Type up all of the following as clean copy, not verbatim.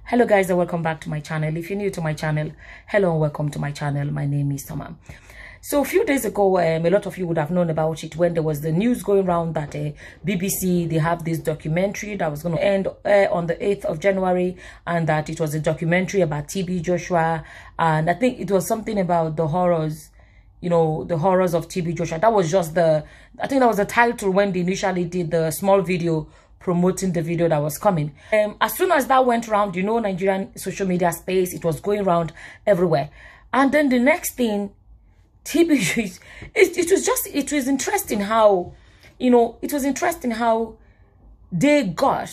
Hello guys, and welcome back to my channel. If you're new to my channel, hello and welcome to my channel. My name is Tama. So a few days ago, a lot of you would have known about it when there was the news going around that BBC, they have this documentary that was going to end on the 8th of January, and that it was a documentary about TB Joshua, and I think it was something about the horrors, you know, the horrors of TB Joshua. That was just I think that was the title when they initially did the small video promoting the video that was coming. As soon as that went around, you know, Nigerian social media space, it was going around everywhere. And then the next thing, TB, it was interesting how, you know, it was interesting how they got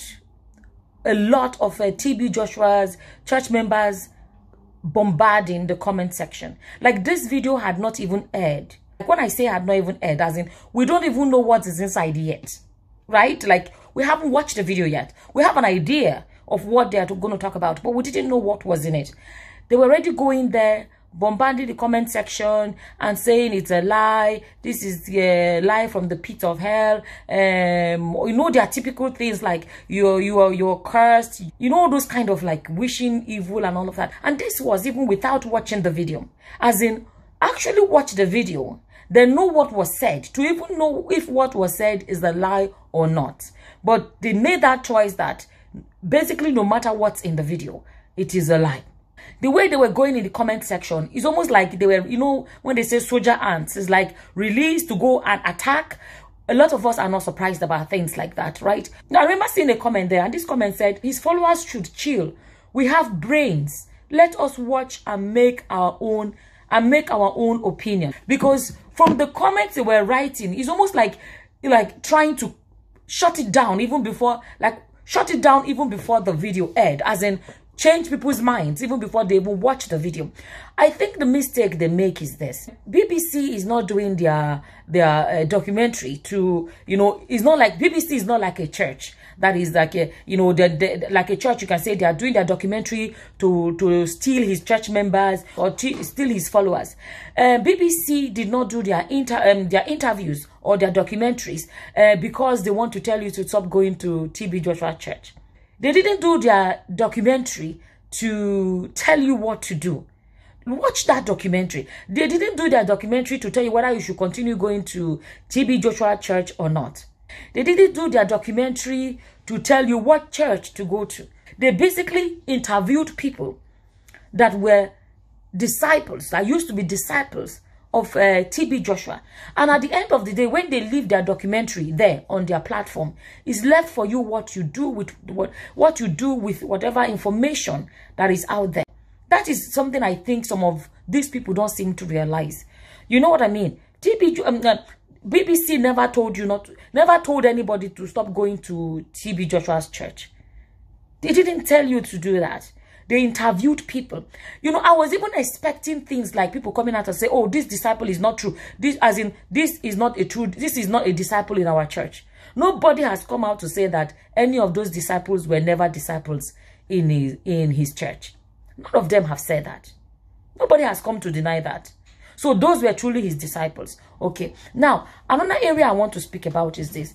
a lot of TB Joshua's church members bombarding the comment section. Like, this video had not even aired. Like, when I say had not even aired, as in we don't even know what is inside yet, right? Like, we haven't watched the video yet. We have an idea of what they are going to talk about, but we didn't know what was in it. They were already going there, bombarding the comment section and saying it's a lie. This is a lie from the pit of hell. You know, their typical things like you're cursed. You know, those kind of like wishing evil and all of that. And this was even without watching the video. As in, actually watch the video, then know what was said, to even know if what was said is a lie or not. But they made that choice that basically no matter what's in the video, it is a lie. The way they were going in the comment section is almost like they were, you know, when they say soldier ants, it's like released to go and attack. A lot of us are not surprised about things like that, right? Now, I remember seeing a comment there, and this comment said, his followers should chill. We have brains. Let us watch and make our own opinion. Because from the comments they were writing, it's almost like trying to shut it down even before the video aired, as in change people's minds even before they even watch the video. I think the mistake they make is this: BBC is not doing their documentary to, you know, it's not like BBC is not like a church that is like a, you know, like a church. You can say they are doing their documentary to steal his church members or steal his followers. BBC did not do their interviews or their documentaries because they want to tell you to stop going to TB Joshua Church. They didn't do their documentary to tell you what to do. Watch that documentary. They didn't do their documentary to tell you whether you should continue going to TB Joshua Church or not. They didn't do their documentary to tell you what church to go to. They basically interviewed people that were disciples, that used to be disciples of TB Joshua. And at the end of the day, when they leave their documentary there on their platform, it's left for you what you do with what you do with whatever information that is out there. That is something I think some of these people don't seem to realize. You know what I mean? BBC never told you never told anybody to stop going to TB Joshua's church. They didn't tell you to do that. They interviewed people. You know, I was even expecting things like people coming out and say, oh, this disciple is not true. This is not a disciple in our church. Nobody has come out to say that any of those disciples were never disciples in his church. None of them have said that. Nobody has come to deny that. So those were truly his disciples. Okay. Now, another area I want to speak about is this.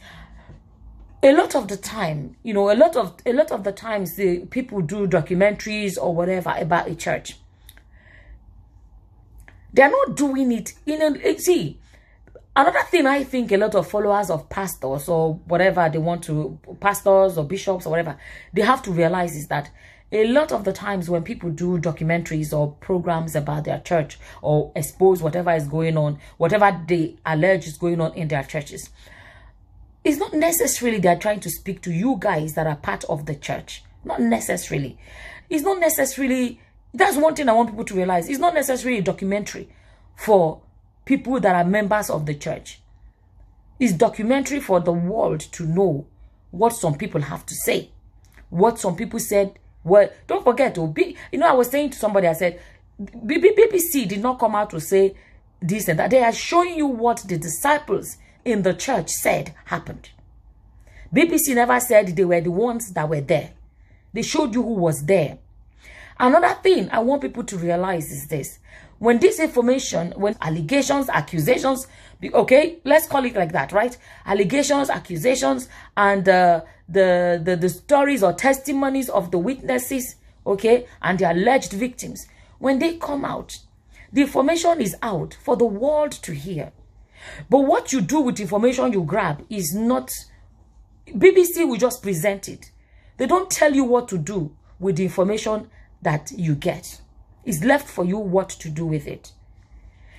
A lot of the time, you know, a lot of the times the people do documentaries or whatever about a church. They're not doing it see, another thing I think a lot of followers of pastors or whatever they want to, pastors or bishops or whatever, they have to realize is that a lot of the times when people do documentaries or programs about their church or expose whatever is going on, whatever they allege is going on in their churches, it's not necessarily they're trying to speak to you guys that are part of the church. Not necessarily. It's not necessarily, that's one thing I want people to realize. It's not necessarily a documentary for people that are members of the church. It's documentary for the world to know what some people have to say. What some people said. Well, don't forget, you know, I was saying to somebody, I said, BBC did not come out to say this and that. They are showing you what the disciples in the church said happened. BBC never said they were the ones that were there. They showed you who was there. Another thing I want people to realize is this. When this information, when allegations, accusations, okay, let's call it like that, right? Allegations, accusations, and the stories or testimonies of the witnesses, okay, and the alleged victims, when they come out, the information is out for the world to hear. But what you do with information you grab is not... BBC will just present it. They don't tell you what to do with the information that you get. It's left for you what to do with it.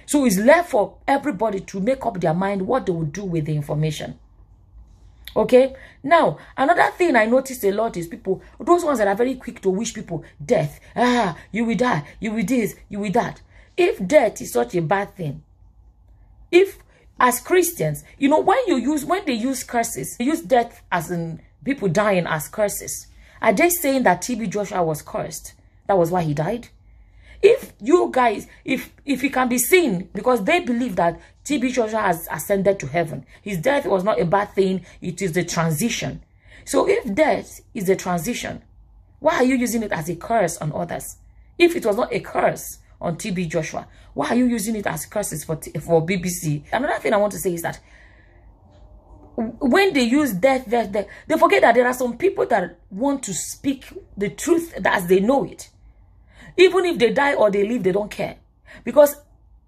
So it's left for everybody to make up their mind what they will do with the information. Okay? Now, another thing I noticed a lot is people, those ones that are very quick to wish people death. Ah, you will die, you will this, you will that. If death is such a bad thing, if as Christians, you know, when they use curses, they use death as in people dying as curses. Are they saying that TB Joshua was cursed? That was why he died? If you guys, if it can be seen, because they believe that TB Joshua has ascended to heaven, his death was not a bad thing, it is the transition. So if death is a transition, why are you using it as a curse on others? If it was not a curse on TB Joshua, why are you using it as curses for BBC? Another thing I want to say is that when they use death, they forget that there are some people that want to speak the truth as they know it. Even if they die or they live, they don't care. Because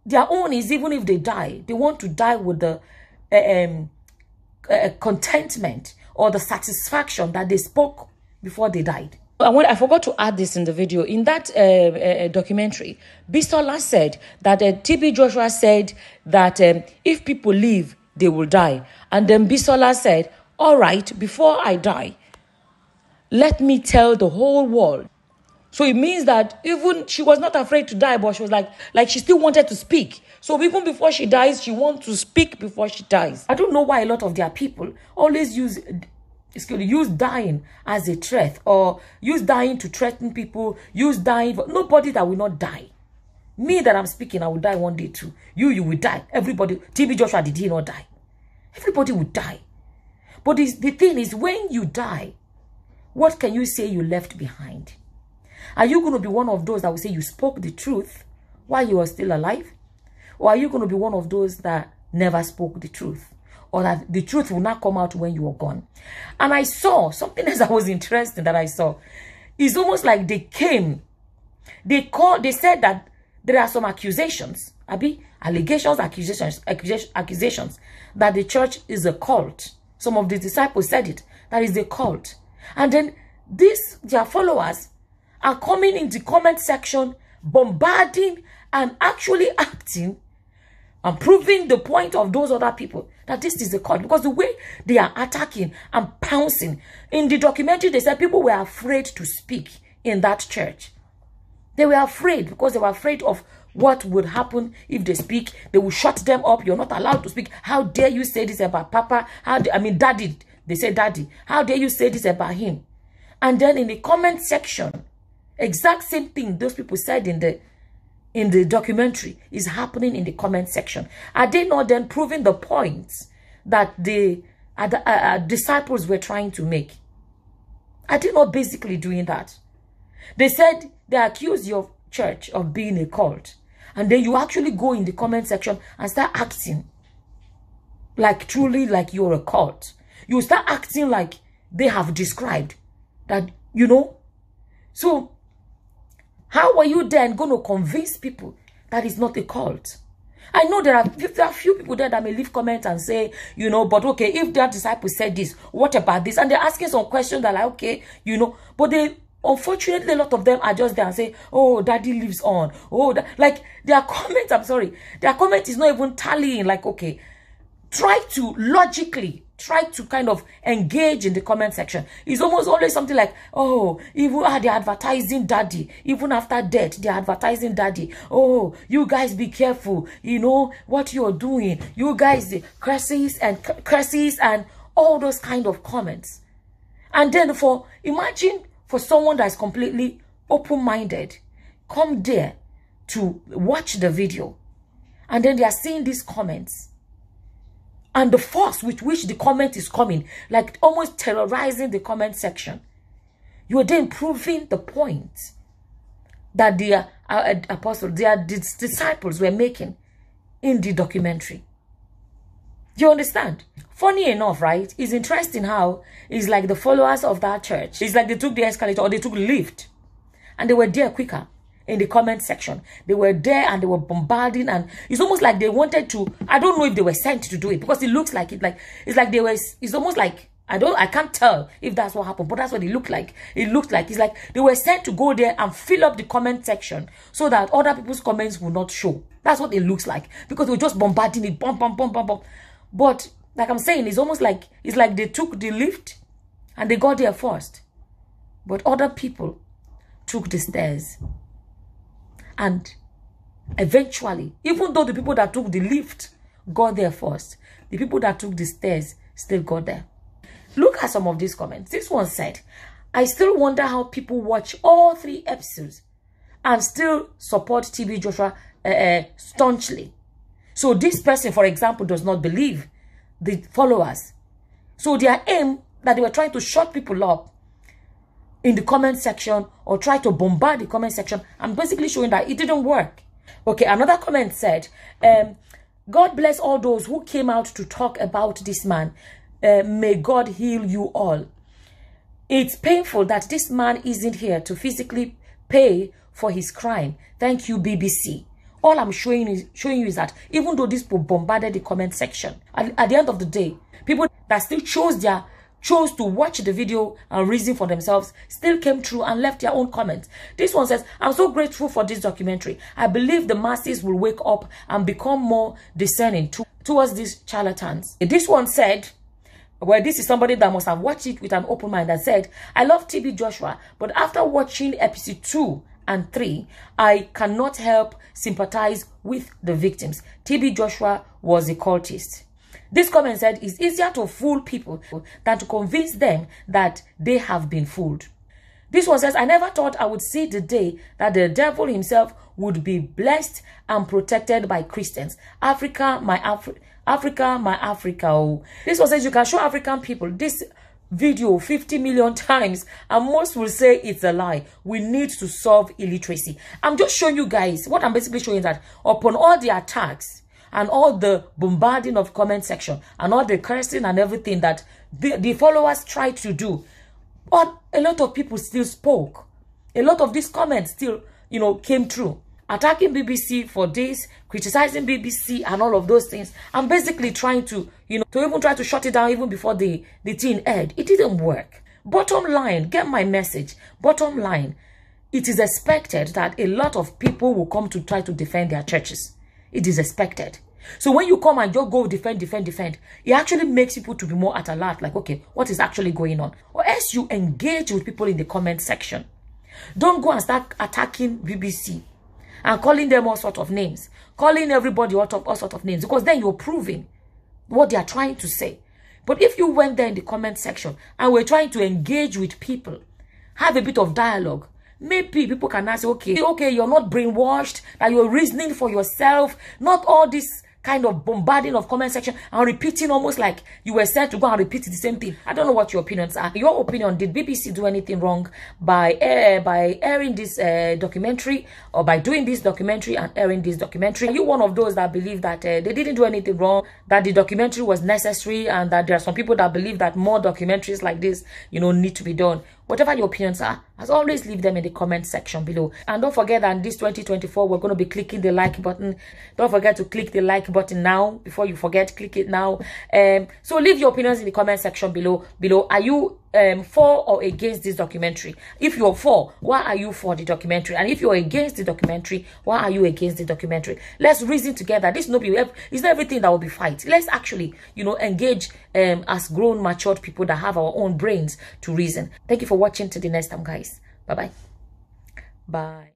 their own is, even if they die, they want to die with the contentment or the satisfaction that they spoke before they died. I forgot to add this in the video. In that documentary, Bisola said that TB Joshua said that if people live, they will die. And then Bisola said, all right, before I die, let me tell the whole world. So it means that even she was not afraid to die, but she was like she still wanted to speak. So even before she dies, she wants to speak before she dies. I don't know why a lot of their people always use dying as a threat, or use dying to threaten people, use dying for nobody that will not die. Me that I'm speaking, I will die one day too. You will die. Everybody, TB Joshua, did he not die? Everybody will die. But the thing is, when you die, what can you say you left behind? Are you going to be one of those that will say you spoke the truth while you were still alive? Or are you going to be one of those that never spoke the truth? Or that the truth will not come out when you are gone? And I saw something else that was interesting that I saw. It's almost like they came. They said that there are some accusations, accusations that the church is a cult. Some of the disciples said it, that is a cult. And then their followers are coming in the comment section, bombarding and actually acting and proving the point of those other people that this is a cult. Because the way they are attacking and pouncing, in the documentary they said people were afraid to speak in that church. They were afraid because they were afraid of what would happen if they speak. They will shut them up. You're not allowed to speak. How dare you say this about Papa? Daddy. They say Daddy. How dare you say this about him? And then in the comment section, exact same thing those people said in the documentary is happening in the comment section. Are they not then proving the points that the disciples were trying to make? Are they not basically doing that? They said they accuse your church of being a cult, and then you actually go in the comment section and start acting like truly like you're a cult. You start acting like they have described that, you know. So how are you then going to convince people that it's not a cult? I know there are few people there that may leave comments and say, you know, but okay, if their disciples said this, what about this? And they're asking some questions that are like, okay, you know, but unfortunately, a lot of them are just there and say, oh, Daddy lives on. Oh, like their comments, I'm sorry, their comment is not even tallying. Like, okay, try to logically, try to kind of engage in the comment section. It's almost always something like, oh, even they're advertising Daddy. Even after death, they're advertising Daddy. Oh, you guys be careful. You know what you're doing. You guys, curses and all those kind of comments. And then imagine for someone that's completely open-minded, come there to watch the video, and then they are seeing these comments. And the force with which the comment is coming, like almost terrorizing the comment section. You are then proving the point that the apostles, their disciples were making in the documentary. Do you understand? Funny enough, right? It's interesting how it's like the followers of that church, it's like they took the escalator or they took the lift. and they were there quicker in the comment section. They were there and they were bombarding, and it's almost like they wanted to, I don't know if they were sent to do it, because it looks like it, like it's like they were, it's almost like, I can't tell if that's what happened, but that's what it looked like. It looked like it's like they were sent to go there and fill up the comment section so that other people's comments will not show. That's what it looks like, because they were just bombarding it, bump, bump, bump, bump, bump. But like I'm saying, it's almost like, it's like they took the lift and they got there first, but other people took the stairs. And eventually, even though the people that took the lift got there first, the people that took the stairs still got there. Look at some of these comments. This one said, I still wonder how people watch all 3 episodes and still support TB Joshua staunchly. So this person, for example, does not believe the followers. So their aim that they were trying to shut people up in the comment section or try to bombard the comment section, I'm basically showing that it didn't work. Okay, another comment said, God bless all those who came out to talk about this man. May God heal you all. It's painful that this man isn't here to physically pay for his crime. Thank you, BBC. All I'm showing you is that even though these people bombarded the comment section, at the end of the day, people that still chose to watch the video and reason for themselves still came through and left their own comments. This one says, I'm so grateful for this documentary. I believe the masses will wake up and become more discerning towards these charlatans. This one said, well, this is somebody that must have watched it with an open mind, and said, I love TB Joshua, but after watching episode 2 and 3, I cannot help sympathize with the victims. TB Joshua was a cultist. This comment said, it's easier to fool people than to convince them that they have been fooled. This one says, I never thought I would see the day that the devil himself would be blessed and protected by Christians. Africa, my Africa. Oh. This one says, you can show African people this video 50 million times and most will say it's a lie. We need to solve illiteracy. I'm just showing you guys, what I'm basically showing, that upon all the attacks and all the bombarding of comment section and all the cursing and everything that the followers tried to do, but a lot of people still spoke. A lot of these comments still, came true. Attacking BBC for this, criticizing BBC and all of those things. I'm basically trying to, to even try to shut it down even before the thing aired. It didn't work. Bottom line, get my message. Bottom line, it is expected that a lot of people will come to try to defend their churches. It is expected. So when you come and just go defend, it actually makes people to be more at alert. Like, okay, what is actually going on? Or else you engage with people in the comment section. Don't go and start attacking BBC and calling them all sorts of names, calling everybody all sorts of names, because then you're proving what they are trying to say. But if you went there in the comment section and were trying to engage with people, have a bit of dialogue, maybe people can ask, okay, you're not brainwashed, that you're reasoning for yourself, not all this kind of bombarding of comment section and repeating almost like you were sent to go and repeat the same thing. I don't know what your opinions are. Your opinion, did BBC do anything wrong by airing this documentary, or by doing this documentary and airing this documentary? Are you one of those that believe that they didn't do anything wrong, that the documentary was necessary, and that there are some people that believe that more documentaries like this, need to be done? Whatever your opinions are, as always, leave them in the comment section below. And don't forget that in this 2024, we're going to be clicking the like button. Don't forget to click the like button now. Before you forget, click it now. So leave your opinions in the comment section below. Are you for or against this documentary? If you're for, why are you for the documentary? And if you're against the documentary, why are you against the documentary? Let's reason together. It's not everything that will be fight. Let's actually, engage as grown, matured people that have our own brains to reason. Thank you for watching. Till the next time, guys. Bye-bye. Bye.